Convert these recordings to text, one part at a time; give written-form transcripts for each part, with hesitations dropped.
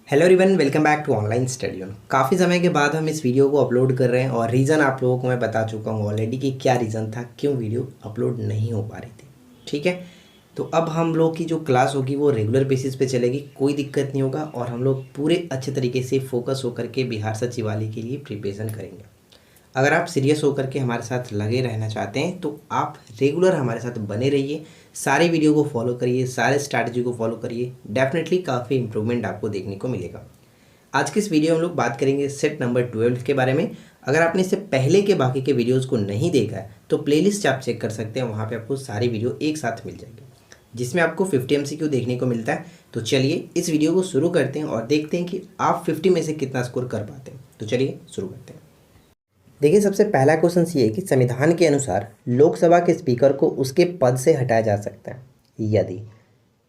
Hello everyone, welcome back to online study on. काफ़ी समय के बाद हम इस वीडियो को अपलोड कर रहे हैं और रीज़न आप लोगों को मैं बता चुका हूँ ऑलरेडी कि क्या रीज़न था क्यों वीडियो अपलोड नहीं हो पा रही थी। ठीक है, तो अब हम लोग की जो क्लास होगी वो रेगुलर बेसिस पे चलेगी, कोई दिक्कत नहीं होगा और हम लोग पूरे अच्छे तरीके से फोकस होकर के बिहार सचिवालय के लिए प्रिपरेशन करेंगे। अगर आप सीरियस होकर के हमारे साथ लगे रहना चाहते हैं तो आप रेगुलर हमारे साथ बने रहिए, सारी वीडियो को फॉलो करिए, सारे स्ट्रैटेजी को फॉलो करिए, डेफिनेटली काफ़ी इंप्रूवमेंट आपको देखने को मिलेगा। आज की इस वीडियो में हम लोग बात करेंगे सेट नंबर 12 के बारे में। अगर आपने इससे पहले के बाकी के वीडियोज़ को नहीं देखा है तो प्लेलिस्ट आप चेक कर सकते हैं, वहाँ पर आपको सारी वीडियो एक साथ मिल जाएगी जिसमें आपको 50 MCQ देखने को मिलता है। तो चलिए इस वीडियो को शुरू करते हैं और देखते हैं कि आप 50 में से कितना स्कोर कर पाते हैं। तो चलिए शुरू करते हैं। देखिए, सबसे पहला क्वेश्चन ये है कि संविधान के अनुसार लोकसभा के स्पीकर को उसके पद से हटाया जा सकता है यदि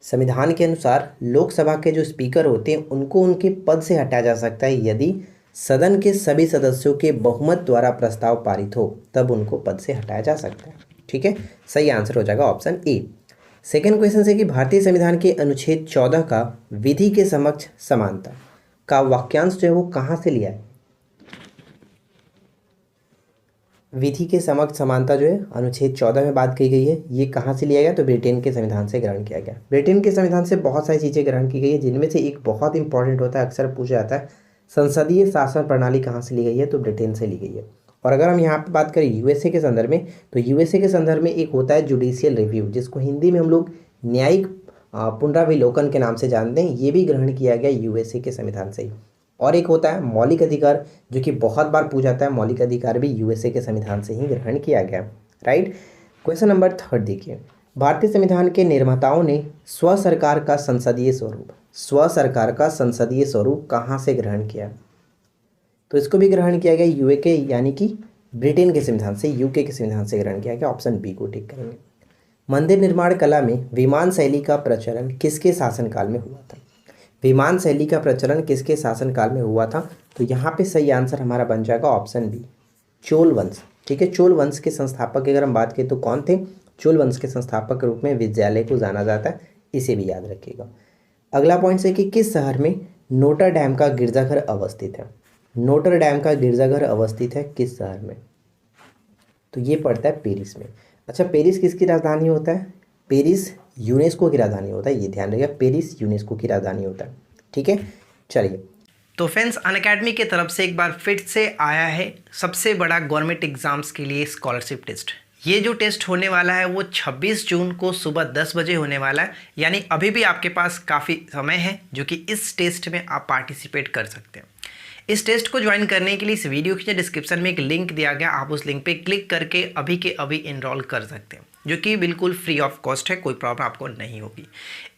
संविधान के अनुसार लोकसभा के जो स्पीकर होते हैं उनको उनके पद से हटाया जा सकता है यदि सदन के सभी सदस्यों के बहुमत द्वारा प्रस्ताव पारित हो, तब उनको पद से हटाया जा सकता है। ठीक है, सही आंसर हो जाएगा ऑप्शन ए। सेकेंड क्वेश्चन है कि भारतीय संविधान के अनुच्छेद 14 का विधि के समक्ष समानता का वाक्यांश जो है वो कहाँ से लिया है। विधि के समक्ष समानता जो है अनुच्छेद 14 में बात की गई है, ये कहाँ से लिया गया तो ब्रिटेन के संविधान से ग्रहण किया गया। ब्रिटेन के संविधान से बहुत सारी चीज़ें ग्रहण की गई है, जिनमें से एक बहुत इंपॉर्टेंट होता है, अक्सर पूछा जाता है, संसदीय शासन प्रणाली कहाँ से ली गई है तो ब्रिटेन से ली गई है। और अगर हम यहाँ पर बात करें यूएसए के संदर्भ में, तो यूएसए के संदर्भ में एक होता है जुडिशियल रिव्यू, जिसको हिंदी में हम लोग न्यायिक पुनराविलोकन के नाम से जानते हैं, ये भी ग्रहण किया गया यूएसए के संविधान से ही। और एक होता है मौलिक अधिकार, जो कि बहुत बार पूछा जाता है, मौलिक अधिकार भी यूएसए के संविधान से ही ग्रहण किया गया। राइट। क्वेश्चन नंबर 3 देखिए, भारतीय संविधान के निर्माताओं ने स्व सरकार का संसदीय स्वरूप कहाँ से ग्रहण किया, तो इसको भी ग्रहण किया गया यूके यानी कि ब्रिटेन के संविधान से, यूके के संविधान से ग्रहण किया गया। ऑप्शन बी को टिक करेंगे। मंदिर निर्माण कला में विमान शैली का प्रचलन किसके शासनकाल में हुआ था। विमान शैली का प्रचलन किसके शासनकाल में हुआ था, तो यहाँ पे सही आंसर हमारा बन जाएगा ऑप्शन बी, चोल वंश। ठीक है, चोल वंश के संस्थापक की अगर हम बात करें तो कौन थे, चोल वंश के संस्थापक के रूप में विद्यालय को जाना जाता है, इसे भी याद रखिएगा। अगला पॉइंट है कि किस शहर में नोटर डैम का गिरजाघर अवस्थित है। नोटर डैम का गिरजाघर अवस्थित है किस शहर में, तो ये पड़ता है पेरिस में। अच्छा, पेरिस किसकी राजधानी होता है, पेरिस यूनेस्को की राजधानी होता है, ये ध्यान रखिएगा, पेरिस यूनेस्को की राजधानी होता है। ठीक है, चलिए। तो फ्रेंड्स, अनअकैडमी की तरफ से एक बार फिर से आया है सबसे बड़ा गवर्नमेंट एग्जाम्स के लिए स्कॉलरशिप टेस्ट। ये जो टेस्ट होने वाला है वो 26 जून को सुबह 10 बजे होने वाला है, यानी अभी भी आपके पास काफ़ी समय है जो कि इस टेस्ट में आप पार्टिसिपेट कर सकते हैं। इस टेस्ट को ज्वाइन करने के लिए इस वीडियो के डिस्क्रिप्शन में एक लिंक दिया गया, आप उस लिंक पे क्लिक करके अभी के अभी इनरोल कर सकते हैं, जो कि बिल्कुल फ्री ऑफ कॉस्ट है, कोई प्रॉब्लम आपको नहीं होगी।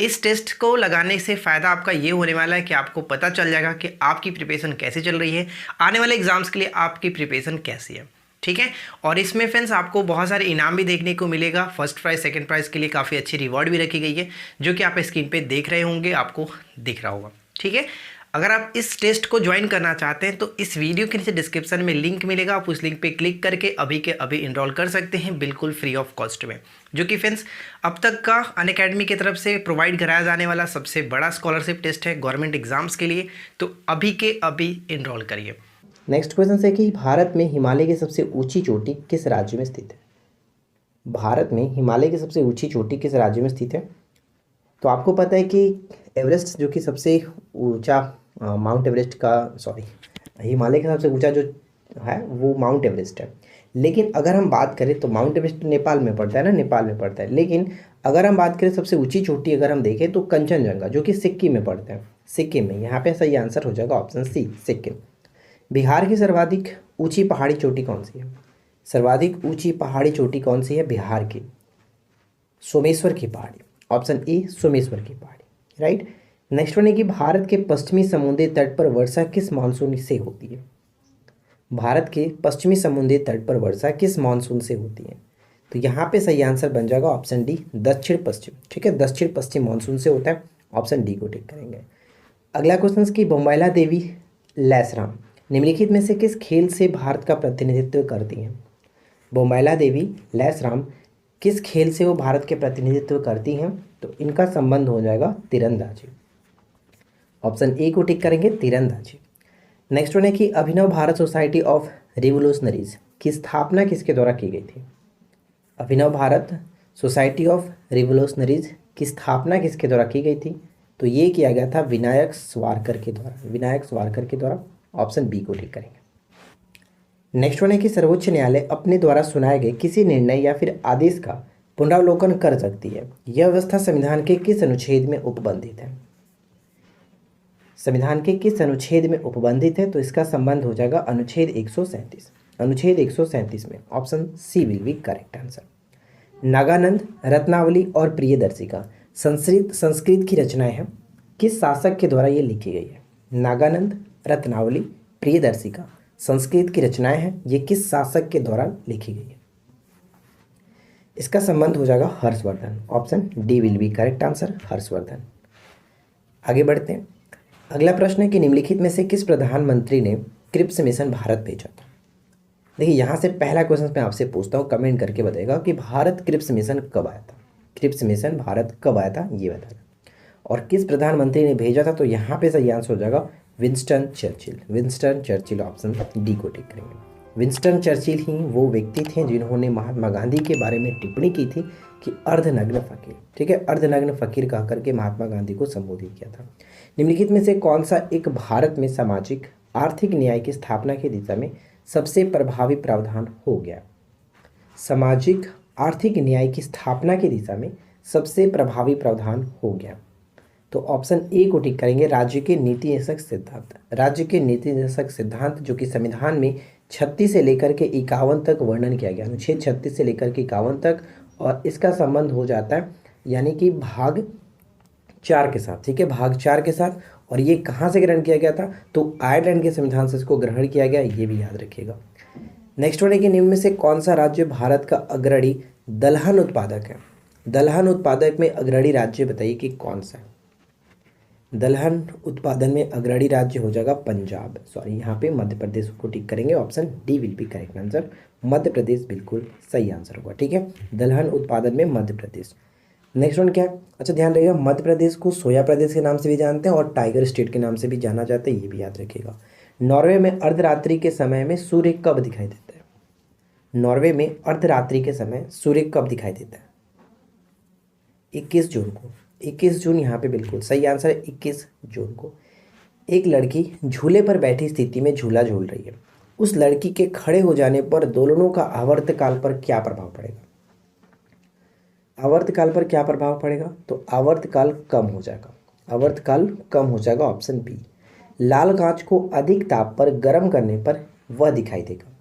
इस टेस्ट को लगाने से फ़ायदा आपका ये होने वाला है कि आपको पता चल जाएगा कि आपकी प्रिपरेशन कैसे चल रही है, आने वाले एग्जाम्स के लिए आपकी प्रिपरेशन कैसी है। ठीक है, और इसमें फ्रेंड्स आपको बहुत सारे इनाम भी देखने को मिलेगा। फर्स्ट प्राइज़, सेकंड प्राइज़ के लिए काफ़ी अच्छी रिवॉर्ड भी रखी गई है, जो कि आप स्क्रीन पे देख रहे होंगे, आपको दिख रहा होगा। ठीक है, अगर आप इस टेस्ट को ज्वाइन करना चाहते हैं तो इस वीडियो के नीचे डिस्क्रिप्शन में लिंक मिलेगा, आप उस लिंक पे क्लिक करके अभी के अभी इनरोल कर सकते हैं, बिल्कुल फ्री ऑफ कॉस्ट में, जो कि फ्रेंड्स अब तक का अनअकैडमी की तरफ से प्रोवाइड कराया जाने वाला सबसे बड़ा स्कॉलरशिप टेस्ट है गवर्नमेंट एग्जाम्स के लिए। तो अभी के अभी इनरोल करिए। नेक्स्ट क्वेश्चन है कि भारत में हिमालय की सबसे ऊंची चोटी किस राज्य में स्थित है। भारत में हिमालय की सबसे ऊंची चोटी किस राज्य में स्थित है, तो आपको पता है कि एवरेस्ट जो कि सबसे ऊंचा माउंट एवरेस्ट का हिमालय का सबसे ऊंचा जो है वो माउंट एवरेस्ट है। लेकिन अगर हम बात करें तो माउंट एवरेस्ट नेपाल में पड़ता है ना, नेपाल में पड़ता है। लेकिन अगर हम बात करें सबसे ऊंची चोटी अगर हम देखें तो कंचनजंगा, जो कि सिक्किम में पड़ता है, सिक्किम में। यहाँ पे सही आंसर हो जाएगा ऑप्शन सी, सिक्किम। बिहार की सर्वाधिक ऊंची पहाड़ी चोटी कौन सी है, सर्वाधिक ऊंची पहाड़ी चोटी कौन सी है बिहार की, सोमेश्वर की पहाड़ी। ऑप्शन ए, सोमेश्वर की पहाड़ी। राइट। नेक्स्ट वन है कि भारत के पश्चिमी समुद्री तट पर वर्षा किस मानसून से होती है। भारत के पश्चिमी समुद्री तट पर वर्षा किस मानसून से होती है, तो यहाँ पे सही आंसर बन जाएगा ऑप्शन डी, दक्षिण पश्चिम। ठीक है, दक्षिण पश्चिम मानसून से होता है, ऑप्शन डी को टिक करेंगे। अगला क्वेश्चन की बोम्बाइला देवी लैसराम निम्नलिखित में से किस खेल से भारत का प्रतिनिधित्व करती हैं। बोम्बाइला देवी लैसराम किस खेल से वो भारत के प्रतिनिधित्व करती हैं, तो इनका संबंध हो जाएगा तीरंदाजी। ऑप्शन ए को टिक करेंगे, तीरंदाजी। नेक्स्ट वन है कि अभिनव भारत सोसाइटी ऑफ रिवोल्यूशनरीज की स्थापना किसके द्वारा की गई थी? अभिनव भारत सोसाइटी ऑफ रिवोल्यूशनरीज की स्थापना किसके द्वारा की गई थी? तो ये किया गया था विनायक सावरकर के द्वारा, विनायक सावरकर के द्वारा। ऑप्शन बी को टिक करेंगे। नेक्स्ट वन है कि सर्वोच्च न्यायालय अपने द्वारा सुनाए गए किसी निर्णय या फिर आदेश का पुनरावलोकन कर सकती है। यह व्यवस्था संविधान के किस अनुच्छेद में उपबंधित है? संविधान के किस अनुच्छेद में उपबंधित है? तो इसका संबंध हो जाएगा अनुच्छेद 137, अनुच्छेद 137 में। Option C will be correct answer. Nagananda, Ratnavali और प्रियदर्शिका संस्कृत की रचनाएं हैं, किस शासक के द्वारा ये लिखी गई है? नागानंद, रत्नावली, प्रियदर्शिका संस्कृत की रचनाएं हैं, ये किस शासक के द्वारा लिखी गई है? इसका संबंध हो जाएगा Harshvardhan. Option D will be correct answer, Harshvardhan. आगे बढ़ते हैं। अगला प्रश्न है कि निम्नलिखित में से किस प्रधानमंत्री ने क्रिप्स मिशन भारत भेजा था? देखिए यहाँ से पहला क्वेश्चन मैं आपसे पूछता हूँ, कमेंट करके बताएगा कि भारत क्रिप्स मिशन कब आया था? क्रिप्स मिशन भारत कब आया था ये बताना, और किस प्रधानमंत्री ने भेजा था? तो यहाँ पे सही आंसर हो जाएगा Winston Churchill, Winston Churchill. Option D को टिक करेंगे। विंस्टन चर्चिल ही वो व्यक्ति थे जिन्होंने महात्मा गांधी के बारे में टिप्पणी की थी कि अर्धनग्न फकीर, ठीक है, अर्धनग्न फकीर कह करके महात्मा गांधी को संबोधित किया था। निम्नलिखित में से कौन सा एक भारत में सामाजिक आर्थिक न्याय की स्थापना की दिशा में सबसे प्रभावी प्रावधान हो गया? सामाजिक आर्थिक न्याय की स्थापना की दिशा में सबसे प्रभावी प्रावधान हो गया? तो ऑप्शन ए को टिक करेंगे, राज्य के नीति निदेशक सिद्धांत। राज्य के नीति निदेशक सिद्धांत जो कि संविधान में 36 से लेकर के 51 तक वर्णन किया गया, अनुच्छेद 36 से लेकर के 51 तक, और इसका संबंध हो जाता है यानी कि भाग 4 के साथ, ठीक है, भाग 4 के साथ। और ये कहाँ से ग्रहण किया गया था? तो आयरलैंड के संविधान से इसको ग्रहण किया गया, ये भी याद रखिएगा। नेक्स्ट वन है कि निम्न में से कौन सा राज्य भारत का अग्रणी दलहन उत्पादक है? दलहन उत्पादक में अग्रणी राज्य बताइए कि कौन सा है? दलहन उत्पादन में अग्रणी राज्य हो जाएगा पंजाब, सॉरी यहाँ पे मध्य प्रदेश को टिक करेंगे। Option D will be correct answer, Madhya Pradesh बिल्कुल सही आंसर होगा, ठीक है, दलहन उत्पादन में मध्य प्रदेश। नेक्स्ट वन क्या है? अच्छा ध्यान रखिएगा, मध्य प्रदेश को सोया प्रदेश के नाम से भी जानते हैं और टाइगर स्टेट के नाम से भी जाना जाता है, ये भी याद रखिएगा। नॉर्वे में अर्धरात्रि के समय में सूर्य कब दिखाई देता है? नॉर्वे में अर्धरात्रि के समय सूर्य कब दिखाई देता है? 21 जून को, 21 जून यहाँ पे बिल्कुल सही आंसर है, 21 जून को। एक लड़की झूले पर बैठी स्थिति में झूला झूल रही है, उस लड़की के खड़े हो जाने पर दोनों का आवर्तकाल पर क्या प्रभाव पड़ेगा? आवर्तकाल पर क्या प्रभाव पड़ेगा? तो आवर्तकाल कम हो जाएगा, आवर्तकाल कम हो जाएगा। Option B. लाल कांच को अधिक ताप पर गर्म करने पर वह दिखाई देगा।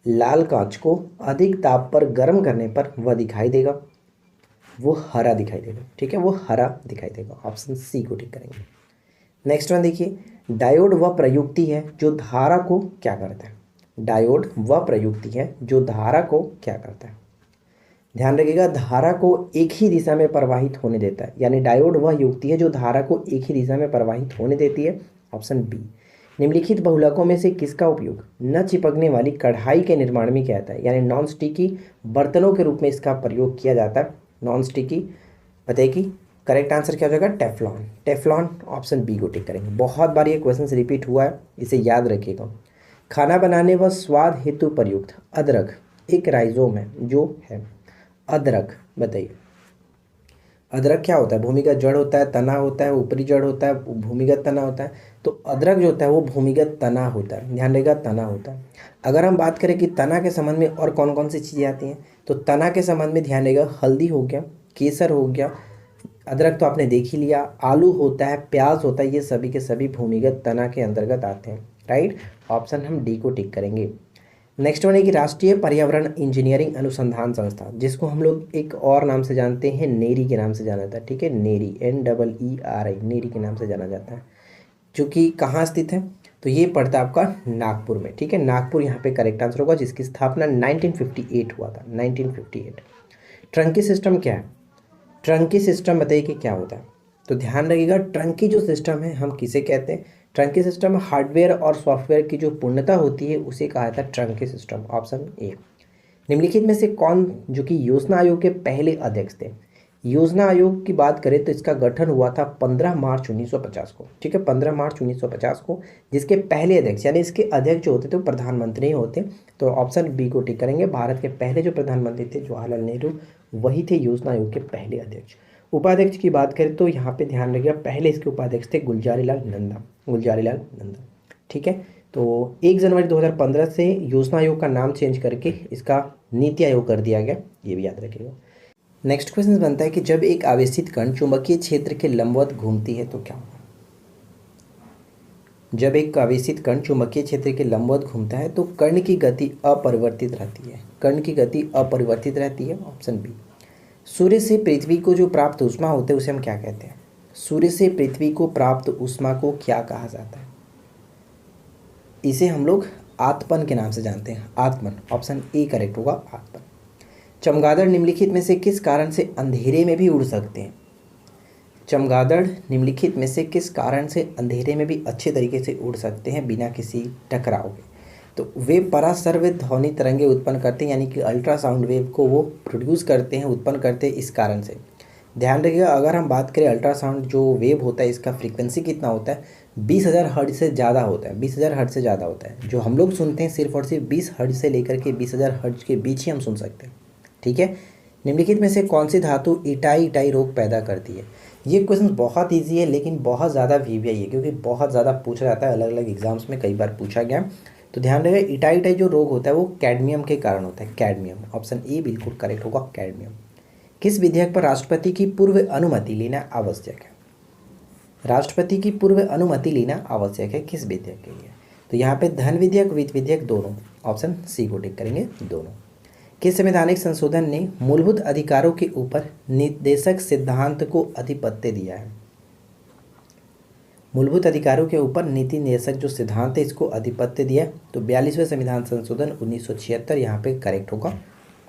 लाल कांच को अधिक ताप पर गर्म करने पर वह दिखाई देगा, वो हरा दिखाई देगा, ठीक है, वो हरा दिखाई देगा। ऑप्शन सी को टिक करेंगे। नेक्स्ट वन देखिए, डायोड वह प्रयुक्ति है जो धारा को क्या करता है? डायोड वह प्रयुक्ति है जो धारा को क्या करता है? ध्यान रखिएगा, धारा को एक ही दिशा में प्रवाहित होने देता है, यानी डायोड वह युक्ति है जो धारा को एक ही दिशा में प्रवाहित होने देती है। Option B. निम्नलिखित बहुलकों में से किसका उपयोग न चिपकने वाली कढ़ाई के निर्माण में किया जाता है, यानी नॉन स्टिकी बर्तनों के रूप में इसका प्रयोग किया जाता है? नॉन स्टिकी बताइए कि करेक्ट आंसर क्या हो जाएगा? Teflon, Teflon. ऑप्शन बी को टिक करेंगे। बहुत बार ये क्वेश्चन रिपीट हुआ है, इसे याद रखिएगा। खाना बनाने व स्वाद हेतु प्रयुक्त अदरक एक राइजोम है जो है अदरक, बताइए अदरक क्या होता है? भूमिगत जड़ होता है, तना होता है, ऊपरी जड़ होता है, भूमिगत तना होता है। तो अदरक जो होता है वो भूमिगत तना होता है, ध्यान रखिएगा, तना होता है। अगर हम बात करें कि तना के संबंध में और कौन कौन सी चीज़ें आती हैं, तो तना के संबंध में ध्यान रखिएगा, हल्दी हो गया, केसर हो गया, अदरक तो आपने देख ही लिया, आलू होता है, प्याज होता है, ये सभी के सभी भूमिगत तना के अंतर्गत आते हैं, राइट। ऑप्शन हम डी को टिक करेंगे। नेक्स्ट वन है कि राष्ट्रीय पर्यावरण इंजीनियरिंग अनुसंधान संस्था, जिसको हम लोग एक और नाम से जानते हैं, नेरी के नाम से जाना जाता है, ठीक है, नेरी, NEERI, नेरी के नाम से जाना जाता है, जो कि कहाँ स्थित है? तो ये पड़ता है आपका नागपुर में, ठीक है, नागपुर यहाँ पे करेक्ट आंसर होगा, जिसकी स्थापना 1958 हुआ था, 1958। ट्रंकी सिस्टम क्या है? ट्रंकी सिस्टम बताइए कि क्या होता है? तो ध्यान रखिएगा, ट्रंकी जो सिस्टम है हम किसे कहते हैं? ट्रंकी सिस्टम हार्डवेयर और सॉफ्टवेयर की जो पूर्णता होती है उसे कहा जाता है ट्रंकी सिस्टम। Option A. निम्नलिखित में से कौन जो कि योजना आयोग के पहले अध्यक्ष थे? योजना आयोग की बात करें तो इसका गठन हुआ था 15 मार्च 1950 को, ठीक है, 15 मार्च 1950 को, जिसके पहले अध्यक्ष यानी इसके अध्यक्ष जो होते थे वो प्रधानमंत्री ही होते। तो ऑप्शन बी को टिक करेंगे। भारत के पहले जो प्रधानमंत्री थे जवाहरलाल नेहरू, वही थे योजना आयोग के पहले अध्यक्ष। उपाध्यक्ष की बात करें तो यहाँ पे ध्यान रखिएगा, पहले इसके उपाध्यक्ष थे गुलजारीलाल नंदा, गुलजारीलाल नंदा, ठीक है। तो 1 जनवरी 2015 से योजना आयोग का नाम चेंज करके इसका नीति आयोग कर दिया गया, ये भी याद रखिएगा। नेक्स्ट क्वेश्चन बनता है कि जब एक आवेशित कण चुंबकीय क्षेत्र के लंबवत घूमती है तो क्या होगा। जब एक आवेशित कण चुंबकीय क्षेत्र के लंबवत घूमता है तो कण की गति अपरिवर्तित रहती है। कण की गति अपरिवर्तित रहती है, ऑप्शन बी। सूर्य से पृथ्वी को जो प्राप्त ऊष्मा होते हैं उसे हम क्या कहते हैं। सूर्य से पृथ्वी को प्राप्त ऊष्मा को क्या कहा जाता है। इसे हम लोग आतपन के नाम से जानते हैं, आतपन, ऑप्शन ए करेक्ट होगा, आतपन। चमगादड़ निम्नलिखित में से किस कारण से अंधेरे में भी उड़ सकते हैं। चमगादड़ निम्नलिखित में से किस कारण से अंधेरे में भी अच्छे तरीके से उड़ सकते हैं बिना किसी टकराव के। तो वे पराश्रव्य ध्वनि तरंगे उत्पन्न करते हैं, यानी कि अल्ट्रासाउंड वेव को वो प्रोड्यूस करते हैं, उत्पन्न करते हैं इस कारण से। ध्यान रखिएगा, अगर हम बात करें अल्ट्रासाउंड जो वेव होता है इसका फ्रीक्वेंसी कितना होता है, 20,000 हर्ट्ज से ज़्यादा होता है, 20,000 हर्ट्ज से ज़्यादा होता है। जो हम लोग सुनते हैं सिर्फ और सिर्फ 20 हर्ट्ज से लेकर के 20,000 हर्ट्ज के बीच ही हम सुन सकते हैं, ठीक है। निम्नलिखित में से कौन सी धातु इटाई इटाई रोग पैदा करती है। ये क्वेश्चन बहुत इजी है लेकिन बहुत ज़्यादा वीवीआई है, क्योंकि बहुत ज़्यादा पूछा जाता है, अलग अलग एग्जाम्स में कई बार पूछा गया। तो ध्यान रखिए, इटाई इटाई जो रोग होता है वो कैडमियम के कारण होता है, कैडमियम, ऑप्शन ए बिल्कुल करेक्ट होगा, कैडमियम। किस विधेयक पर राष्ट्रपति की पूर्व अनुमति लेना आवश्यक है। राष्ट्रपति की पूर्व अनुमति लेना आवश्यक है किस विधेयक के लिए। तो यहाँ पे धन विधेयक, वित्त विधेयक, दोनों, ऑप्शन सी को टिक करेंगे, दोनों। किस संवैधानिक संशोधन ने मूलभूत अधिकारों के ऊपर निर्देशक सिद्धांत को आधिपत्य दिया है। मूलभूत अधिकारों के ऊपर नीति निर्देशक जो सिद्धांत है इसको आधिपत्य दिया है। तो 42वें संविधान संशोधन 1976 यहाँ पे करेक्ट होगा,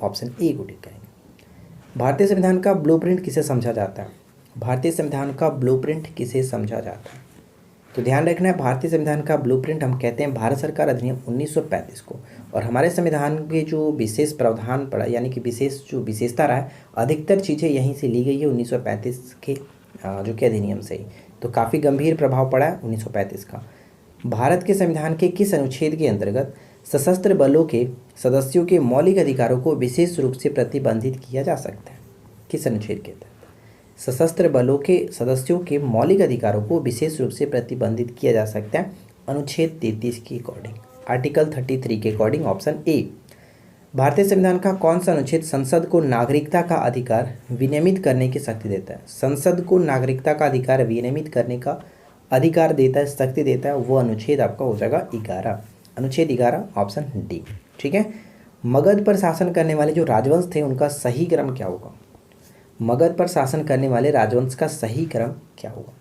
ऑप्शन ए को टिक करेंगे। भारतीय संविधान का ब्लूप्रिंट किसे समझा जाता है। भारतीय संविधान का ब्लूप्रिंट किसे समझा जाता है। तो ध्यान रखना है, भारतीय संविधान का ब्लूप्रिंट हम कहते हैं भारत सरकार अधिनियम 1935 को। और हमारे संविधान के जो विशेष प्रावधान पड़ा, यानी कि विशेष जो विशेषता रहा है, अधिकतर चीज़ें यहीं से ली गई है 1935 के जो कि अधिनियम से ही। तो काफ़ी गंभीर प्रभाव पड़ा है 1935 का। भारत के संविधान के किस अनुच्छेद के अंतर्गत सशस्त्र बलों के सदस्यों के मौलिक अधिकारों को विशेष रूप से प्रतिबंधित किया जा सकता है। किस अनुच्छेद के तहत सशस्त्र बलों के सदस्यों के मौलिक अधिकारों को विशेष रूप से प्रतिबंधित किया जा सकता है। अनुच्छेद 33 के अकॉर्डिंग, आर्टिकल 33 के अकॉर्डिंग, ऑप्शन ए। भारतीय संविधान का कौन सा अनुच्छेद संसद को नागरिकता का अधिकार विनियमित करने की शक्ति देता है। संसद को नागरिकता का अधिकार विनियमित करने का अधिकार देता है, शक्ति देता है, वो अनुच्छेद आपका हो जाएगा 11, अनुच्छेद 11, ऑप्शन डी, ठीक है। मगध पर शासन करने वाले जो राजवंश थे उनका सही क्रम क्या होगा। मगध पर शासन करने वाले राजवंश का सही क्रम क्या होगा।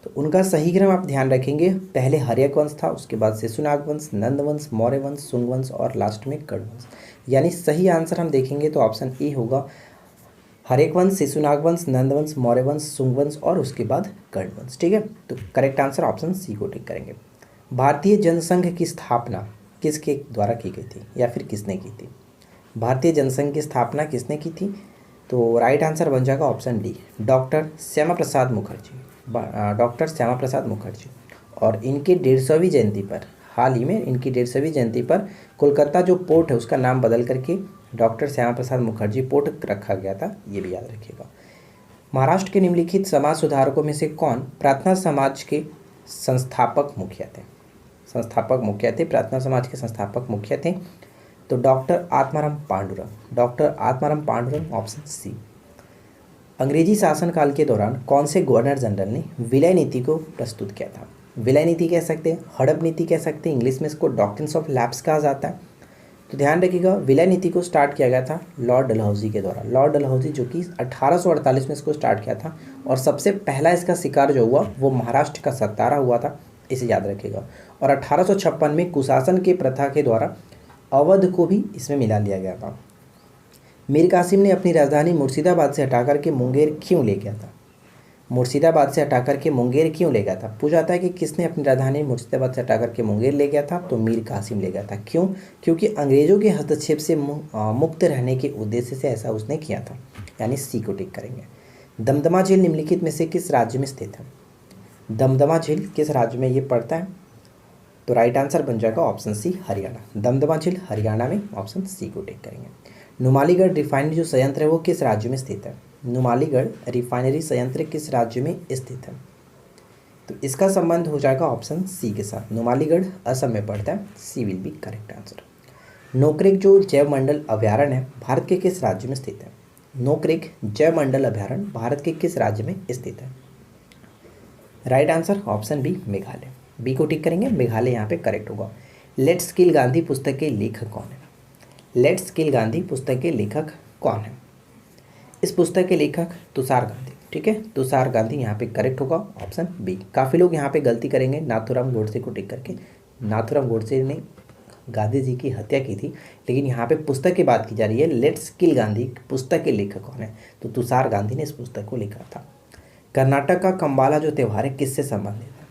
तो उनका सही क्रम आप ध्यान रखेंगे, पहले हर्यक वंश था, उसके बाद शिशुनाग वंश, नंद वंश, मौर्य वंश, शुंग वंश और लास्ट में कर्ण वंश। यानी सही आंसर हम देखेंगे तो ऑप्शन ए होगा, हर्यक वंश, शिशुनाग वंश, नंद वंश, मौर्य वंश, शुंग वंश और उसके बाद कर्ण वंश, ठीक है। तो करेक्ट आंसर ऑप्शन सी को टिक करेंगे। भारतीय जनसंघ की स्थापना किसके द्वारा की गई थी या फिर किसने की थी। भारतीय जनसंघ की स्थापना किसने की थी। तो राइट आंसर बन जाएगा option D, doctor Shyama Prasad Mukherjee, doctor Shyama Prasad Mukherjee. और इनकी 150वीं जयंती पर, हाल ही में इनकी 150वीं जयंती पर कोलकाता जो पोर्ट है उसका नाम बदल करके डॉक्टर श्यामा प्रसाद मुखर्जी पोर्ट रखा गया था, ये भी याद रखिएगा। महाराष्ट्र के निम्नलिखित समाज सुधारकों में से कौन प्रार्थना समाज के संस्थापक मुखिया थे। संस्थापक मुखिया थे, प्रार्थना समाज के संस्थापक मुखिया थे। तो doctor Atmaram Pandurang, doctor Atmaram Pandurang, option C. अंग्रेजी शासनकाल के दौरान कौन से गवर्नर जनरल ने विलय नीति को प्रस्तुत किया था। विलय नीति कह सकते हैं, हड़प नीति कह सकते हैं, इंग्लिश में इसको डॉक्ट्रिन्स ऑफ लैप्स कहा जाता है। तो ध्यान रखिएगा, विलय नीति को स्टार्ट किया गया था लॉर्ड डलहौजी के द्वारा। लॉर्ड डलहौजी जो कि 1848 में इसको स्टार्ट किया था और सबसे पहला इसका शिकार जो हुआ वो महाराष्ट्र का सतारा हुआ था, इसे याद रखिएगा। और 1856 में कुशासन के प्रथा के द्वारा अवध को भी इसमें मिला लिया गया था। मीर कासिम ने अपनी राजधानी मुर्शिदाबाद से हटाकर के मुंगेर क्यों ले गया था। मुर्शिदाबाद से हटाकर के मुंगेर क्यों ले गया था। पूछा जाता है कि किसने अपनी राजधानी मुर्शिदाबाद से हटाकर के मुंगेर ले गया था। तो मीर कासिम ले गया था। क्यों? क्योंकि अंग्रेजों के हस्तक्षेप से मुक्त रहने के उद्देश्य से ऐसा उसने किया था, यानी सी को टिक करेंगे। दमदमा झील निम्नलिखित में से किस राज्य में स्थित है? दमदमा झील किस राज्य में ये पड़ता है? तो राइट आंसर बन जाएगा ऑप्शन सी हरियाणा। दमदमा झील हरियाणा में, ऑप्शन सी को टिक करेंगे। नुमालीगढ़ रिफाइनरी जो संयंत्र है वो किस राज्य में स्थित है? नुमालीगढ़ रिफाइनरी संयंत्र किस राज्य में स्थित है? तो इसका संबंध हो जाएगा ऑप्शन सी के साथ। नुमालीगढ़ असम में पड़ता है, C will be correct answer. Nokrek जो जैवमंडल अभयारण्य है भारत के किस राज्य में स्थित है? नोक्रेक जैवमंडल अभयारण्य भारत के किस राज्य में स्थित है? Right answer option B Meghalaya. B को टिक करेंगे, मेघालय यहाँ पे करेक्ट होगा। लेट्स किल गांधी पुस्तक के लेखक कौन है? लेट्स किल गांधी पुस्तक के लेखक कौन है? इस पुस्तक के लेखक तुषार गांधी, ठीक है, तुषार गांधी यहाँ पे करेक्ट होगा, ऑप्शन बी। काफ़ी लोग यहाँ पे गलती करेंगे नाथूराम गोडसे को टिक करके। नाथूराम गोडसे ने गांधी जी की हत्या की थी, लेकिन यहाँ पे पुस्तक की बात की जा रही है। लेट्स किल गांधी पुस्तक के लेखक कौन है? तो तुषार गांधी ने इस पुस्तक को लिखा था। कर्नाटक का कंबाला जो त्यौहार है किससे संबंधित है?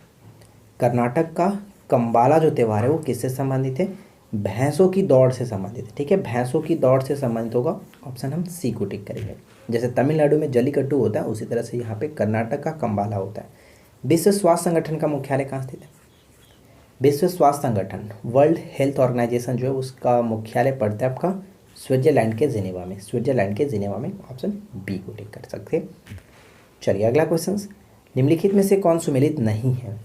कर्नाटक का कंबाला जो त्यौहार है वो किससे संबंधित है? भैंसों की दौड़ से संबंधित है, ठीक है, भैंसों की दौड़ से संबंधित होगा, ऑप्शन हम सी को टिक करेंगे। जैसे तमिलनाडु में जल्लीकट्टू होता है उसी तरह से यहाँ पे कर्नाटक का कंबाला होता है। विश्व स्वास्थ्य संगठन का मुख्यालय कहाँ स्थित है? विश्व स्वास्थ्य संगठन, वर्ल्ड हेल्थ ऑर्गेनाइजेशन जो है उसका मुख्यालय पड़ता है आपका स्विट्जरलैंड के जिनेवा में, स्विट्जरलैंड के जिनेवा में, ऑप्शन बी को टिक कर सकते हैं। चलिए अगला क्वेश्चन, निम्नलिखित में से कौन सुमेलित नहीं है?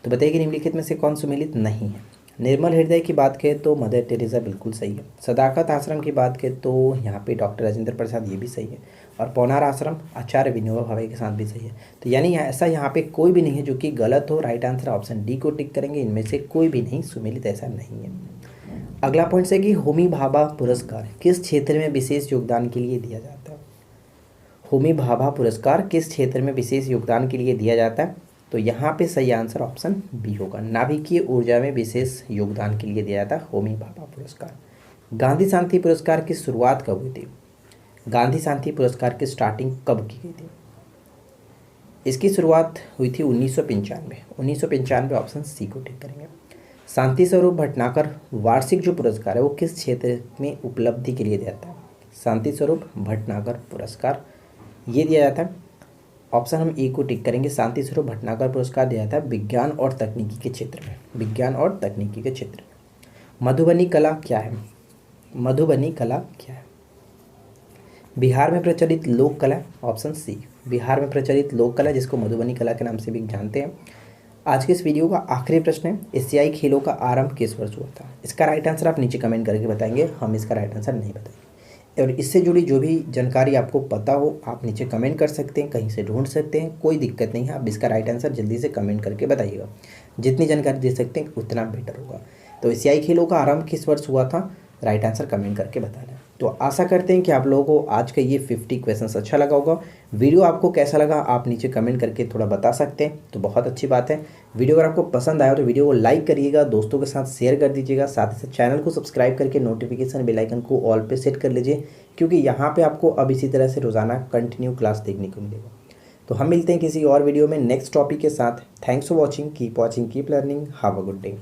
तो बताइए कि निम्नलिखित में से कौन सुमेलित नहीं है? निर्मल हृदय की बात करें तो मदर टेरेसा बिल्कुल सही है। सदाकत आश्रम की बात करें तो यहाँ पे डॉक्टर राजेंद्र प्रसाद ये भी सही है। और पौनार आश्रम आचार्य विनोबा भावे के साथ भी सही है। तो यानी ऐसा यहाँ पे कोई भी नहीं है जो कि गलत हो। राइट आंसर ऑप्शन डी को टिक करेंगे, इनमें से कोई भी नहीं सुमेलित ऐसा नहीं है। अगला पॉइंट है कि होमी भाभा पुरस्कार किस क्षेत्र में विशेष योगदान के लिए दिया जाता है? होमी भाभा पुरस्कार किस क्षेत्र में विशेष योगदान के लिए दिया जाता है? तो यहाँ पे सही आंसर ऑप्शन बी होगा, नाभिकीय ऊर्जा में विशेष योगदान के लिए दिया जाता है होमी भाभा पुरस्कार। गांधी शांति पुरस्कार की शुरुआत कब हुई थी? गांधी शांति पुरस्कार की स्टार्टिंग कब की गई थी? इसकी शुरुआत हुई थी 1995। 1995 ऑप्शन सी को टिक करेंगे। शांति स्वरूप भटनागर वार्षिक जो पुरस्कार है वो किस क्षेत्र में उपलब्धि के लिए दिया जाता है? शांति स्वरूप भटनागर पुरस्कार ये दिया जाता है, ऑप्शन हम ए को टिक करेंगे। शांति स्वरूप भटनागर पुरस्कार दिया जाता है विज्ञान और तकनीकी के क्षेत्र में, विज्ञान और तकनीकी के क्षेत्र में। मधुबनी कला क्या है? मधुबनी कला क्या है? बिहार में प्रचलित लोक कला, ऑप्शन सी। बिहार में प्रचलित लोक कला जिसको मधुबनी कला के नाम से भी जानते हैं। आज के इस वीडियो का आखिरी प्रश्न है, एशियाई खेलों का आरंभ किस वर्ष हुआ था? इसका राइट आंसर आप नीचे कमेंट करके बताएंगे, हम इसका राइट आंसर नहीं बताएंगे। और इससे जुड़ी जो भी जानकारी आपको पता हो आप नीचे कमेंट कर सकते हैं, कहीं से ढूंढ सकते हैं, कोई दिक्कत नहीं है। आप इसका राइट आंसर जल्दी से कमेंट करके बताइएगा, जितनी जानकारी दे सकते हैं उतना बेटर होगा। तो एशियाई खेलों का आरंभ किस वर्ष हुआ था? राइट आंसर कमेंट करके बताना। तो आशा करते हैं कि आप लोगों को आज का ये 50 क्वेश्चंस अच्छा लगा होगा। वीडियो आपको कैसा लगा आप नीचे कमेंट करके थोड़ा बता सकते हैं, तो बहुत अच्छी बात है। वीडियो अगर आपको पसंद आया तो वीडियो को लाइक करिएगा, दोस्तों के साथ शेयर कर दीजिएगा, साथ ही साथ चैनल को सब्सक्राइब करके नोटिफिकेशन बेल आइकन को ऑल पे सेट कर लीजिए, क्योंकि यहाँ पे आपको अब इसी तरह से रोज़ाना कंटिन्यू क्लास देखने को मिलेगा। तो हम मिलते हैं किसी और वीडियो में नेक्स्ट टॉपिक के साथ। Thanks for watching, keep learning, have a good day.